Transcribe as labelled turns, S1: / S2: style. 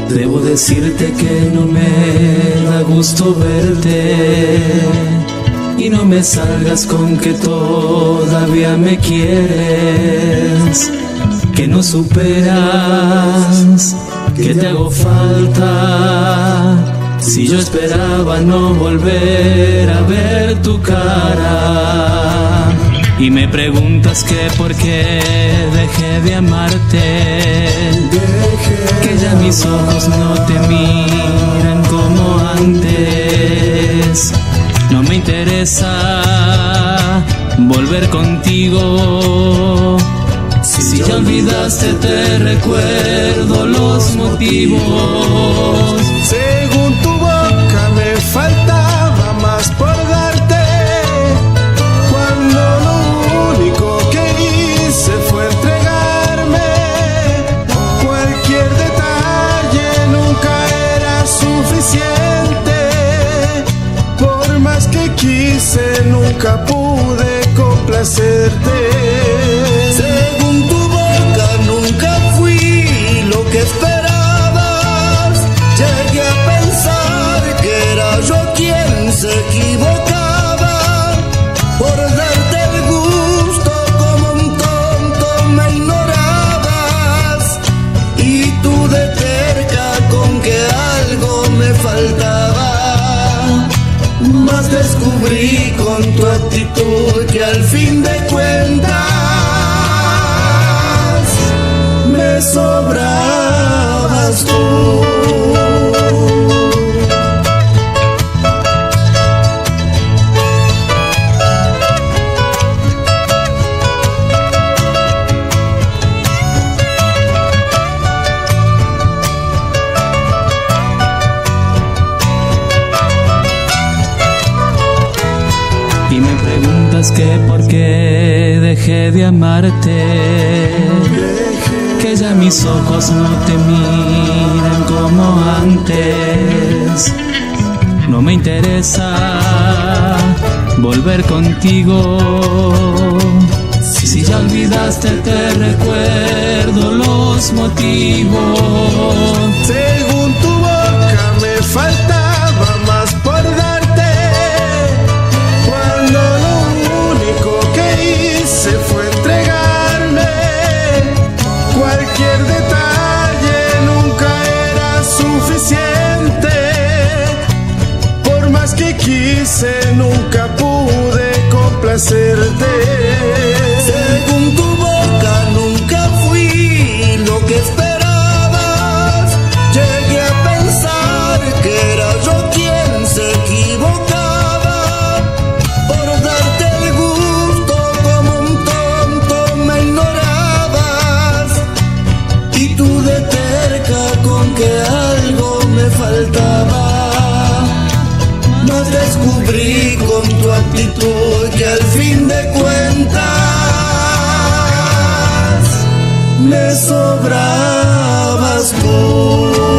S1: Debo decirte que no me da gusto verte, y no me salgas con que todavía me quieres, que no superas, que te hago falta. Si yo esperaba no volver a ver tu cara, y me preguntas que por qué dejé de amarte, que ya mis ojos no te miran como antes. No me interesa volver contigo, si ya olvidaste te recuerdo los motivos.
S2: Según tu boca me faltaba más por darte, cuando lo único que hice fue entregarme. Cualquier detalle nunca era suficiente, por más que quise nunca pude complacerte. Según tu boca nunca fui lo que esperabas, llegué a pensar que era yo quien se equivocaba. Por darte el gusto como un tonto me ignorabas, y tú de terca con que algo me faltaba. Mas descubrí con tu actitud que al fin de cuentas me sobrabas tú.
S1: Y me preguntas que por qué dejé de amarte, que ya mis ojos no te miran como antes. No me interesa volver contigo, si ya olvidaste te recuerdo los motivos.
S2: Según tu boca me faltaba más por darte, cuando lo único que hice fue entregarme. Cualquier detalle nunca era suficiente, por más que quise nunca pude complacerte. Según tu boca nunca fui lo que esperabas, llegué a pensar que era yo quien se equivocaba. Por darte el gusto como un tonto me ignorabas, y tú de terca con que algo me faltaba. Mas descubrí con tu actitud que al fin de cuentas me sobrabas tú.